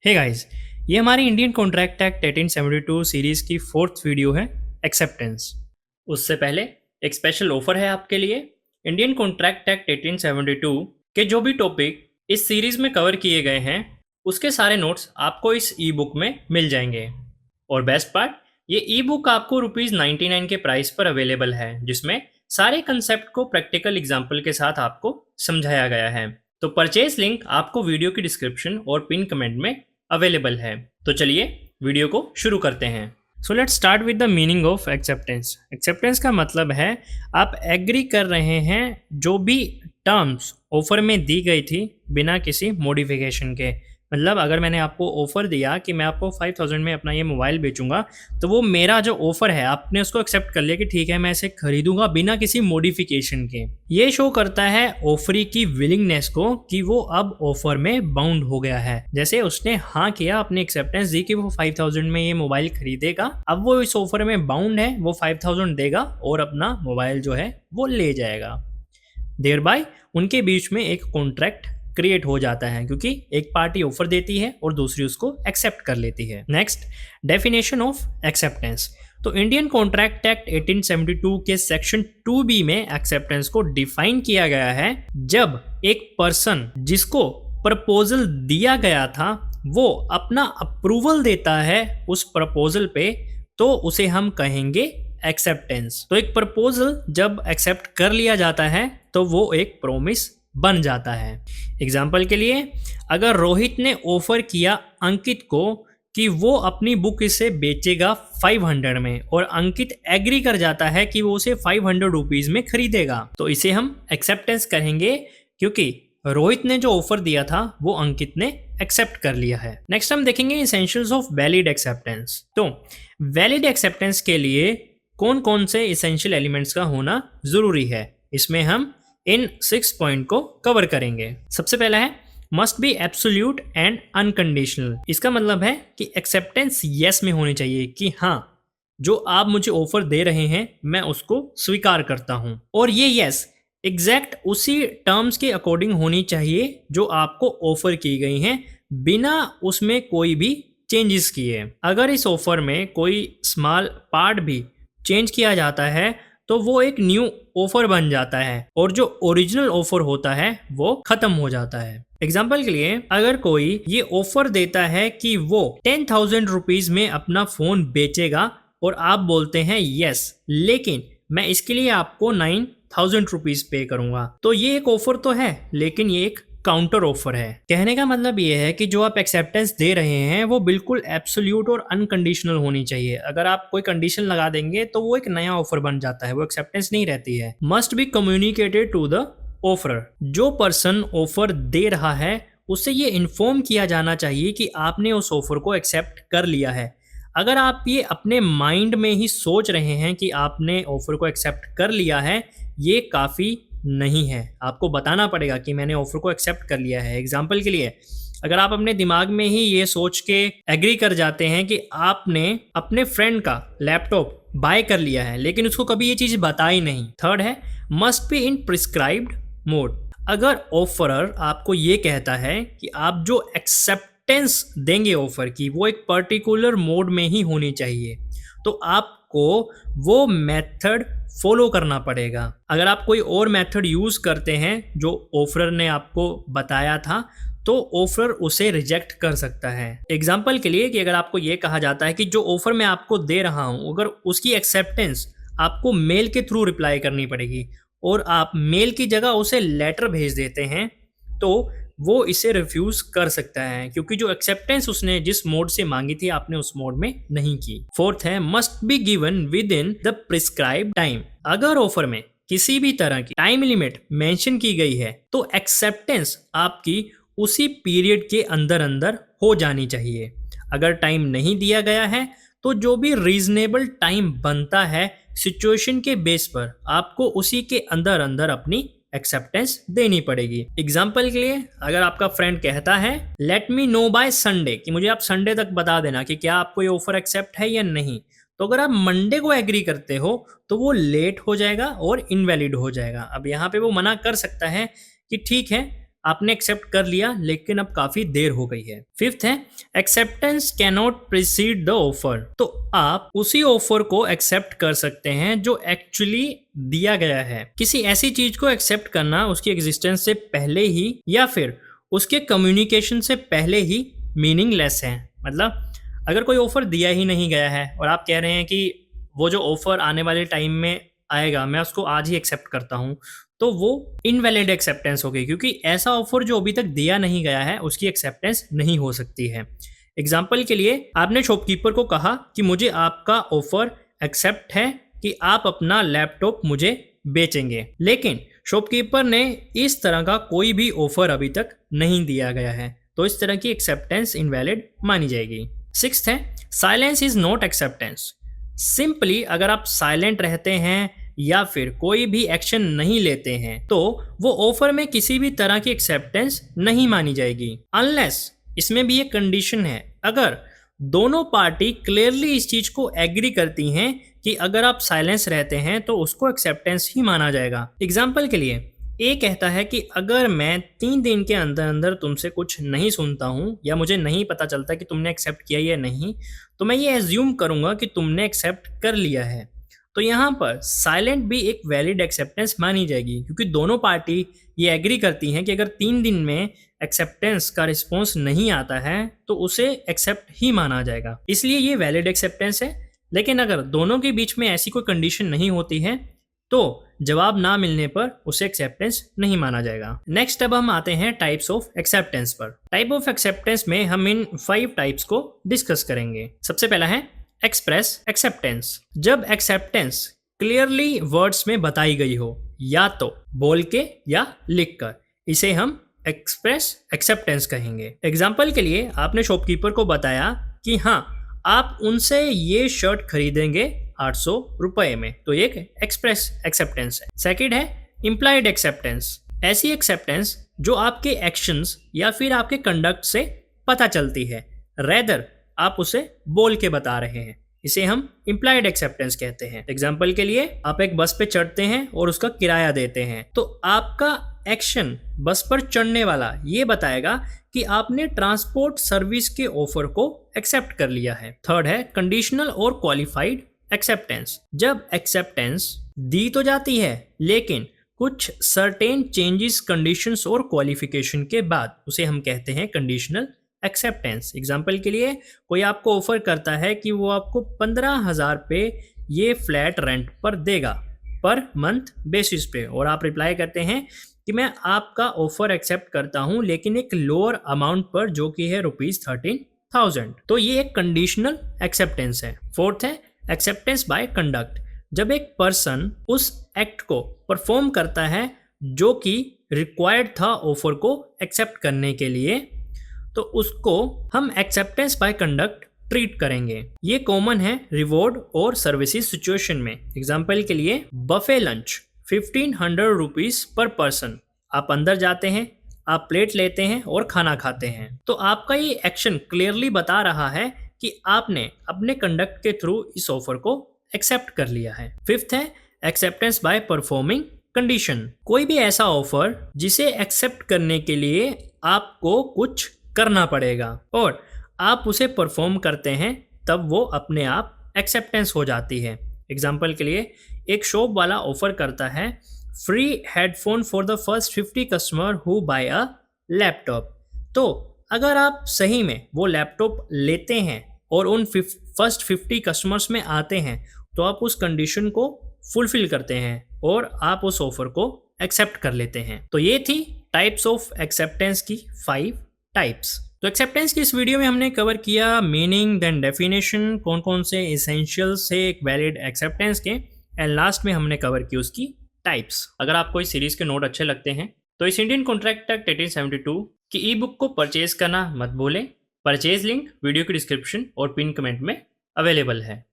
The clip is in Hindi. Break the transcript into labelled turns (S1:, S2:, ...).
S1: हे गाइस, ये हमारी इंडियन कॉन्ट्रैक्ट एक्ट 1872 सीरीज की फोर्थ वीडियो है एक्सेप्टेंस। उससे पहले एक स्पेशल ऑफर है आपके लिए। इंडियन कॉन्ट्रैक्ट एक्ट 1872 के जो भी टॉपिक इस सीरीज में कवर किए गए हैं उसके सारे नोट्स आपको इस ई बुक में मिल जाएंगे। और बेस्ट पार्ट, ये ई बुक आपको ₹99 के प्राइस पर अवेलेबल है, जिसमें सारे कंसेप्ट को प्रैक्टिकल एग्जाम्पल के साथ आपको समझाया गया है। तो परचेज लिंक आपको वीडियो की डिस्क्रिप्शन और पिन कमेंट में अवेलेबल है। तो चलिए वीडियो को शुरू करते हैं। So let's start with the meaning of acceptance. Acceptance का मतलब है आप एग्री कर रहे हैं जो भी टर्म्स ऑफर में दी गई थी बिना किसी मॉडिफिकेशन के। मतलब अगर मैंने आपको ऑफर दिया कि मैं आपको 5000 में अपना ये मोबाइल बेचूंगा, तो वो मेरा जो ऑफर है आपने उसको एक्सेप्ट कर लिया कि ठीक है मैं इसे खरीदूंगा बिना किसी मॉडिफिकेशन के। ये शो करता है ऑफरी की विलिंगनेस को कि वो अब ऑफर में बाउंड हो गया है। जैसे उसने हाँ किया, अपनी एक्सेप्टेंस दी कि वो 5000 में ये मोबाइल खरीदेगा, अब वो इस ऑफर में बाउंड है, वो 5000 देगा और अपना मोबाइल जो है वो ले जाएगा। देयर बाय उनके बीच में एक कॉन्ट्रैक्ट क्रिएट हो जाता है, क्योंकि एक पार्टी ऑफर देती है और दूसरी उसको एक्सेप्ट कर लेती है। Next, definition of acceptance. तो इंडियन कॉन्ट्रैक्ट एक्ट 1872 के सेक्शन 2B में एक्सेप्टेंस को डिफाइन किया गया है जब एक पर्सन जिसको प्रपोजल दिया गया था वो अपना अप्रूवल देता है उस प्रपोजल पे, तो उसे हम कहेंगे एक्सेप्टेंस। तो एक प्रपोजल जब एक्सेप्ट कर लिया जाता है तो वो एक प्रॉमिस बन जाता है। एग्जाम्पल के लिए, अगर रोहित ने ऑफर किया अंकित को कि वो अपनी बुक इसे बेचेगा 500 में और अंकित एग्री कर जाता है कि वो उसे 500 रुपीज में खरीदेगा, तो इसे हम एक्सेप्टेंस कहेंगे, क्योंकि रोहित ने जो ऑफर दिया था वो अंकित ने एक्सेप्ट कर लिया है। नेक्स्ट हम देखेंगे इसेंशियल्स ऑफ वैलिड एक्सेप्टेंस। तो वैलिड एक्सेप्टेंस के लिए कौन कौन से इसेंशियल एलिमेंट्स का होना जरूरी है, इसमें हम इन 6 पॉइंट को कवर करेंगे। सबसे पहला है must B absolute and unconditional. इसका मतलब है कि एक्सेप्टेंस यस में होनी चाहिए कि हाँ, जो आप मुझे ऑफर दे रहे हैं मैं उसको स्वीकार करता हूं, और ये यस एग्जैक्ट उसी टर्म्स के अकॉर्डिंग होनी चाहिए जो आपको ऑफर की गई हैं, बिना उसमें कोई भी चेंजेस किए। अगर इस ऑफर में कोई स्मॉल पार्ट भी चेंज किया जाता है तो वो एक न्यू ऑफर बन जाता है और जो ओरिजिनल ऑफर होता है वो खत्म हो जाता है। एग्जाम्पल के लिए, अगर कोई ये ऑफर देता है कि वो 10,000 रुपीज में अपना फोन बेचेगा और आप बोलते हैं यस, लेकिन मैं इसके लिए आपको 9,000 रुपीज पे करूंगा, तो ये एक ऑफर तो है लेकिन ये एक काउंटर ऑफर है। कहने का मतलब ये है कि जो आप एक्सेप्टेंस दे रहे हैं वो बिल्कुल एब्सोल्यूट और अनकंडीशनल होनी चाहिए। अगर आप कोई कंडीशन लगा देंगे तो वो एक नया ऑफर बन जाता है, वो एक्सेप्टेंस नहीं रहती है। Must be communicated to the offerer. जो पर्सन ऑफर दे रहा है उससे ये इन्फॉर्म किया जाना चाहिए कि आपने उस ऑफर को एक्सेप्ट कर लिया है। अगर आप ये अपने माइंड में ही सोच रहे हैं कि आपने ऑफर को एक्सेप्ट कर लिया है, ये काफ़ी नहीं है। आपको बताना पड़ेगा कि मैंने ऑफर को एक्सेप्ट कर लिया है। एग्जाम्पल के लिए, अगर आप अपने दिमाग में ही ये सोच के एग्री कर जाते हैं कि आपने अपने फ्रेंड का लैपटॉप बाय कर लिया है लेकिन उसको कभी ये चीज़ बताई नहीं। थर्ड है must be in prescribed mode. अगर ऑफरर आपको ये कहता है कि आप जो एक्सेप्टेंस देंगे ऑफर की वो एक पर्टिकुलर मोड में ही होनी चाहिए, तो आपको वो मेथड फॉलो करना पड़ेगा। अगर आप कोई और मेथड यूज करते हैं जो ऑफरर ने आपको बताया था तो ऑफरर उसे रिजेक्ट कर सकता है। एग्जाम्पल के लिए, कि अगर आपको ये कहा जाता है कि जो ऑफर मैं आपको दे रहा हूं अगर उसकी एक्सेप्टेंस आपको मेल के थ्रू रिप्लाई करनी पड़ेगी और आप मेल की जगह उसे लेटर भेज देते हैं, तो वो इसे रिफ्यूज कर सकता है, क्योंकि जो एक्सेप्टेंस उसने जिस मोड से मांगी थी आपने उस मोड में नहीं की। फोर्थ है must be given with in the prescribe time. अगर ऑफर में किसी भी तरह की टाइम लिमिट मेंशन की गई है तो एक्सेप्टेंस आपकी उसी पीरियड के अंदर अंदर हो जानी चाहिए। अगर टाइम नहीं दिया गया है तो जो भी रीजनेबल टाइम बनता है सिचुएशन के बेस पर आपको उसी के अंदर अंदर अपनी एक्सेप्टेंस देनी पड़ेगी। एग्जाम्पल के लिए, अगर आपका फ्रेंड कहता है let me know by Sunday, कि मुझे आप संडे तक बता देना कि क्या आपको ये ऑफर एक्सेप्ट है या नहीं, तो अगर आप मंडे को एग्री करते हो तो वो लेट हो जाएगा और इनवैलिड हो जाएगा। अब यहाँ पे वो मना कर सकता है कि ठीक है आपने एक्सेप्ट कर लिया लेकिन अब काफी देर हो गई है। फिफ्थ है acceptance can not preceded the offer. तो आप उसी ऑफर को एक्सेप्ट कर सकते हैं जो एक्चुअली दिया गया है। किसी ऐसी चीज को एक्सेप्ट करना उसकी एग्जिस्टेंस से पहले ही या फिर उसके कम्युनिकेशन से पहले ही मीनिंगलेस है। मतलब अगर कोई ऑफर दिया ही नहीं गया है और आप कह रहे हैं कि वो जो ऑफर आने वाले टाइम में आएगा मैं उसको आज ही एक्सेप्ट करता हूँ, तो वो इनवैलिड एक्सेप्टेंस हो गई, क्योंकि ऐसा ऑफर जो अभी तक दिया नहीं गया है उसकी एक्सेप्टेंस नहीं हो सकती है। एग्जाम्पल के लिए आपने शॉपकीपर को कहा कि मुझे आपका ऑफर एक्सेप्ट है कि आप अपना लैपटॉप मुझे बेचेंगे, लेकिन शॉपकीपर ने इस तरह का कोई भी ऑफर अभी तक नहीं दिया गया है, तो इस तरह की एक्सेप्टेंस इनवैलिड मानी जाएगी। सिक्स्थ है silence is not acceptance. Simply अगर आप साइलेंट रहते हैं या फिर कोई भी एक्शन नहीं लेते हैं तो वो ऑफर में किसी भी तरह की एक्सेप्टेंस नहीं मानी जाएगी, अनलेस इसमें भी एक कंडीशन है, अगर दोनों पार्टी क्लियरली इस चीज को एग्री करती हैं कि अगर आप साइलेंस रहते हैं तो उसको एक्सेप्टेंस ही माना जाएगा। एग्जाम्पल के लिए ए कहता है कि अगर मैं 3 दिन के अंदर अंदर तुमसे कुछ नहीं सुनता हूँ या मुझे नहीं पता चलता कि तुमने एक्सेप्ट किया या नहीं, तो मैं ये एज्यूम करूंगा कि तुमने एक्सेप्ट कर लिया है। तो यहाँ पर साइलेंट भी एक वैलिड एक्सेप्टेंस मानी जाएगी, क्योंकि दोनों पार्टी ये एग्री करती हैं कि अगर 3 दिन में एक्सेप्टेंस का रिस्पॉन्स नहीं आता है तो उसे एक्सेप्ट ही माना जाएगा, इसलिए ये वैलिड एक्सेप्टेंस है। लेकिन अगर दोनों के बीच में ऐसी कोई कंडीशन नहीं होती है तो जवाब ना मिलने पर उसे एक्सेप्टेंस नहीं माना जाएगा। नेक्स्ट अब हम आते हैं टाइप्स ऑफ एक्सेप्टेंस पर। टाइप ऑफ एक्सेप्टेंस में हम इन 5 टाइप्स को डिस्कस करेंगे। सबसे पहला है एक्सप्रेस एक्सेप्टेंस। जब एक्सेप्टेंस क्लियरली वर्ड्स में बताई गई हो, या तो बोल के या लिख कर, इसे हम एक्सप्रेस एक्सेप्टेंस कहेंगे। एग्जाम्पल के लिए आपने शॉपकीपर को बताया कि हाँ आप उनसे ये शर्ट खरीदेंगे 800 रुपए में, तो ये एक एक्सप्रेस एक्सेप्टेंस है। सेकंड है इम्प्लाइड एक्सेप्टेंस। ऐसी एक्सेप्टेंस जो आपके एक्शंस या फिर आपके कंडक्ट से पता चलती है, रेदर आप उसे बोल के बता रहे हैं, इसे हम इम्प्लाइड एक्सेप्टेंस कहते हैं। एग्जाम्पल के लिए आप एक बस पे चढ़ते हैं और उसका किराया देते हैं, तो आपका एक्शन बस पर चढ़ने वाला ये बताएगा कि आपने ट्रांसपोर्ट सर्विस के ऑफर को एक्सेप्ट कर लिया है। थर्ड है कंडीशनल और क्वालिफाइड एक्सेप्टेंस। जब एक्सेप्टेंस दी तो जाती है लेकिन कुछ सर्टेन चेंजेस, कंडीशंस और क्वालिफिकेशन के बाद उसे हम कहते हैं कंडीशनल एक्सेप्टेंस। एग्जाम्पल के लिए कोई आपको ऑफर करता है कि वो आपको 15,000 पे ये फ्लैट रेंट पर देगा पर मंथ बेसिस पे, और आप रिप्लाई करते हैं कि मैं आपका ऑफर एक्सेप्ट करता हूं लेकिन एक लोअर अमाउंट पर जो कि है ₹13,000, तो ये एक कंडीशनल एक्सेप्टेंस है। फोर्थ है एक्सेप्टेंस बाय कंडक्ट। जब एक पर्सन उस एक्ट को परफॉर्म करता है जो कि रिक्वायर्ड था ऑफर को एक्सेप्ट करने के लिए, तो उसको हम एक्सेप्टेंस बाय कंडक्ट ट्रीट करेंगे। ये कॉमन है रिवॉर्ड और सर्विसेज सिचुएशन में। एग्जाम्पल के लिए buffet lunch 1500 rupees per person. आप अंदर जाते हैं, आप प्लेट लेते हैं और खाना खाते हैं, तो आपका ये एक्शन क्लियरली बता रहा है कि आपने अपने कंडक्ट के थ्रू इस ऑफर को एक्सेप्ट कर लिया है। फिफ्थ है एक्सेप्टेंस बाय परफॉर्मिंग कंडीशन। कोई भी ऐसा ऑफर जिसे एक्सेप्ट करने के लिए आपको कुछ करना पड़ेगा और आप उसे परफॉर्म करते हैं, तब वो अपने आप एक्सेप्टेंस हो जाती है। एग्जाम्पल के लिए एक शॉप वाला ऑफर करता है free headphone for the first 50 customer who buy a laptop, तो अगर आप सही में वो लैपटॉप लेते हैं और उन फर्स्ट 50 कस्टमर्स में आते हैं तो आप उस कंडीशन को फुलफिल करते हैं और आप उस ऑफर को एक्सेप्ट कर लेते हैं। तो ये थी टाइप्स ऑफ एक्सेप्टेंस की 5 टाइप्स। तो एक्सेप्टेंस की इस वीडियो में हमने कवर किया मीनिंग, देन डेफिनेशन, कौन कौन से एसेंशियल्स है एक वैलिड एक्सेप्टेंस के, एंड लास्ट में हमने कवर की उसकी टाइप्स। अगर आपको इस सीरीज के नोट अच्छे लगते हैं तो इस इंडियन कॉन्ट्रैक्ट एक्ट 1872 की ई बुक को परचेज करना मत भूलें। परचेज लिंक वीडियो की डिस्क्रिप्शन और पिन कमेंट में अवेलेबल है।